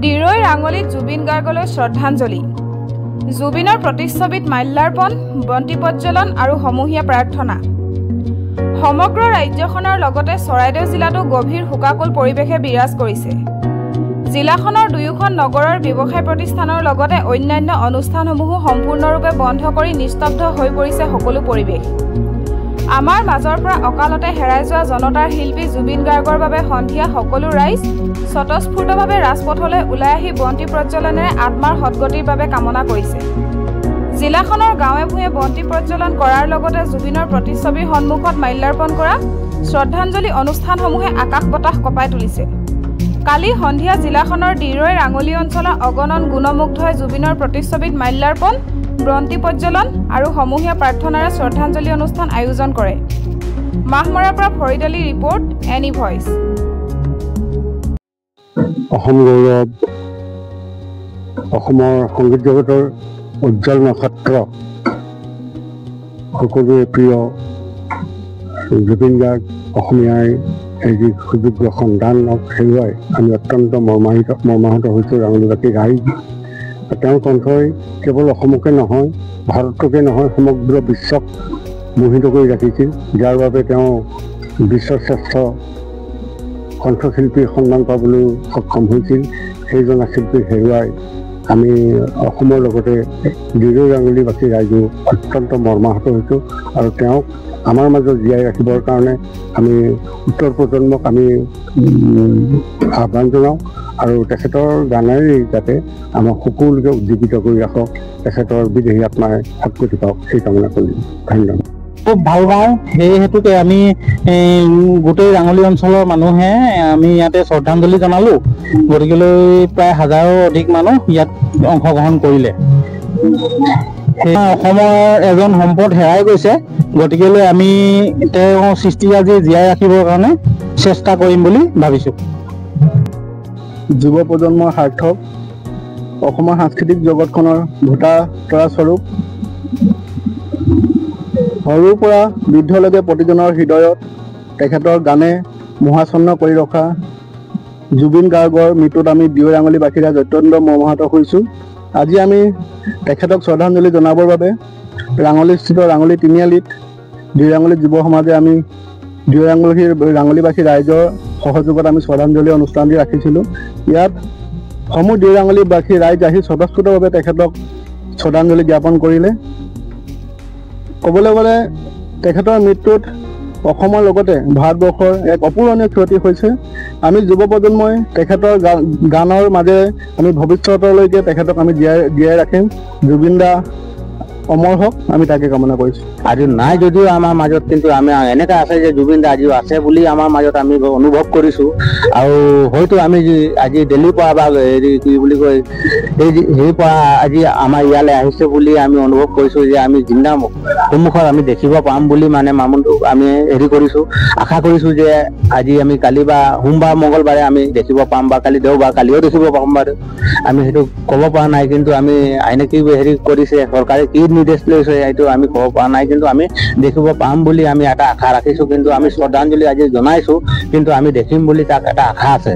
ডিৰৈ ৰাঙলীত জুবিন গাৰ্গলৈ শ্ৰদ্ধাঞ্জলি। জুবিনৰ প্ৰতিচ্ছবিত মাল্যাৰ্পণ, বন্তি প্ৰজ্বলন আৰু সমূহীয়া প্ৰাৰ্থনা। সমগ্ৰ ৰাজ্যখনৰ লগতে চৰাইদেউ জিলাতো গভীৰ শোকাকুল পৰিৱেশে বিৰাজ কৰিছে। জিলাখনৰ দুয়োখন নগৰৰ ব্যৱসায় প্ৰতিষ্ঠানৰ লগতে অন্যান্য অনুষ্ঠানসমূহো সম্পূৰ্ণৰূপে বন্ধ কৰি নিস্তব্ধ হৈ পৰিছে সকলো পৰিৱেশ। আমাৰ মাজৰ পৰা অকালতে হেৰাই যোৱা জনতাৰ শিল্পী জুবিন গাৰ্গৰ বাবে সন্ধিয়া সকলো ৰাইজ স্বতঃস্ফূৰ্তভাৱে ৰাজপথলৈ ওলাই আহি বন্তি প্ৰজ্বলনেৰে আত্মাৰ সদগতিৰ বাবে কামনা কৰিছে। জিলাখনৰ গাঁৱে ভূঞে বন্তি প্ৰজ্বলন কৰাৰ লগতে জুবিনৰ প্ৰতিচ্ছবিৰ সন্মুখত মাল্যাৰ্পণ কৰা শ্ৰদ্ধাঞ্জলি অনুষ্ঠানসমূহে আকাশ বতাহ কঁপাই তুলিছে। কালি সন্ধিয়া জিলাখনৰ ডিৰৈ ৰাঙলী অঞ্চলৰ অগণন গুণমুগ্ধই জুবিনৰ প্ৰতিচ্ছবিত মাল্যাৰ্পণ, বন্তি প্ৰজ্বলন আৰু সমূহীয়া প্ৰাৰ্থনাৰে শ্ৰদ্ধাঞ্জলি অনুষ্ঠান আয়োজন কৰে। মাহমৰাৰ পৰা ফৰিদ আলী ৰিপৰ্ট, এনি ভইচ। অসম গৌৰৱ, অসমৰ সংগীত জগতৰ উজ্জ্বল নক্ষত্ৰ, সকলোৰে প্ৰিয় জুবিন গাৰ্গ অসমীয়াৰ এই যি সুযোগ্য সন্তানক হেৰুৱাই আমি অত্যন্ত মৰ্মাহত হৈছোঁ ৰাঙলীবাসী ৰাইজ। তেওঁৰ কণ্ঠই কেৱল অসমকে নহয়, ভাৰতকে নহয়, সমগ্ৰ বিশ্বক মোহিত কৰি ৰাখিছিল, যাৰ বাবে তেওঁ বিশ্বশ্ৰেষ্ঠ কণ্ঠশিল্পীৰ সন্মান পাবলৈ সক্ষম হৈছিল। সেইজনা শিল্পীক হেৰুৱাই আমি অসমৰ লগতে ডিৰৈ ৰাঙলীবাসী ৰাইজো অত্যন্ত মৰ্মাহত হৈছোঁ আৰু তেওঁক আমাৰ মাজত জীয়াই ৰাখিবৰ কাৰণে আমি উত্তৰ প্ৰজন্মক আমি আহ্বান জনাওঁ আৰু তেখেতৰ গানেৰে যাতে আমাক সকলোকে উজ্জীৱিত কৰি ৰাখক, তেখেতৰ বিদেহী আত্মাই সদগতি পাওক, সেই কামনা কৰিম। ধন্যবাদ। খুব ভাল পাওঁ, সেই হেতুকে আমি গোটেই ৰাঙলী অঞ্চলৰ মানুহে আমি ইয়াতে শ্ৰদ্ধাঞ্জলি জনালোঁ। গতিকেলৈ প্ৰায় 1000ৰো অধিক মানুহ ইয়াত অংশগ্ৰহণ কৰিলে। অসমৰ এজন সম্পদ হেৰাই গৈছে, গতিকেলৈ আমি তেওঁৰ সৃষ্টিৰাজি জীয়াই ৰাখিবৰ কাৰণে চেষ্টা কৰিম বুলি ভাবিছোঁ। যুৱ প্ৰজন্মৰ সাৰ্থক, অসমৰ সাংস্কৃতিক জগতখনৰ ভোটা তৰা স্বৰূপ, সৰুৰ পৰা বৃদ্ধলৈকে প্ৰতিজনৰ হৃদয়ত তেখেতৰ গানে মোহাচ্ছন্ন কৰি ৰখা জুবিন গাৰ্গৰ মৃত্যুত আমি ডিৰৈ ৰাঙলীবাসী ৰাইজ অত্যন্ত মৰ্মাহত হৈছোঁ। আজি আমি তেখেতক শ্ৰদ্ধাঞ্জলি জনাবৰ বাবে ৰাঙলীস্থিত ৰাঙলী তিনিআলিত ডিৰৈ ৰাঙলী যুৱ সমাজে আমি ডিৰৈ ৰাঙলীবাসী ৰাইজৰ সহযোগত আমি শ্ৰদ্ধাঞ্জলি অনুষ্ঠানটি ৰাখিছিলোঁ। ইয়াত সমূহ ডিৰৈ ৰাঙলীবাসী ৰাইজ আহি স্বতঃস্ফূৰ্তভাৱে তেখেতক শ্ৰদ্ধাঞ্জলি জ্ঞাপন কৰিলে। ক'বলৈ গ'লে তেখেতৰ মৃত্যুত অসমৰ লগতে ভাৰতবৰ্ষৰ এক অপূৰণীয় ক্ষতি হৈছে। আমি যুৱ প্ৰজন্মই তেখেতৰ গানৰ মাজেৰে আমি ভৱিষ্যতলৈকে তেখেতক আমি জীয়াই ৰাখিম। জুবিন দা অমৰ হওক, আমি তাকে কামনা কৰিছোঁ। আজি নাই যদিও আমাৰ মাজত, কিন্তু আমি এনেকুৱা আছে যে জুবিন দা আজিও আছে বুলি আমাৰ মাজত আমি অনুভৱ কৰিছোঁ। আৰু হয়তো আমি আজি দিল্লীৰ পৰা বা হেৰি কি বুলি কয় হেৰিৰ পৰা আজি আমাৰ ইয়ালৈ আহিছে বুলি আমি অনুভৱ কৰিছোঁ যে আমি জিন্দা সন্মুখত আমি দেখিব পাম বুলি মানে আমি হেৰি কৰিছোঁ, আশা কৰিছোঁ যে আজি আমি কালি বা সোমবাৰ মংগলবাৰে আমি দেখিব পাম বা কালি দেওবাৰ কালিও দেখিব পাম বাৰু। আমি সেইটো ক'ব পৰা নাই, কিন্তু আমি আইনে কি হেৰি কৰিছে, চৰকাৰে কি নিৰ্দেশ লৈছে সেইটো আমি ক'ব পৰা নাই, কিন্তু আমি দেখিব পাম বুলি আমি এটা আশা ৰাখিছোঁ। কিন্তু আমি শ্ৰদ্ধাঞ্জলি আজি জনাইছোঁ, কিন্তু আমি দেখিম বুলি তাক এটা আশা আছে।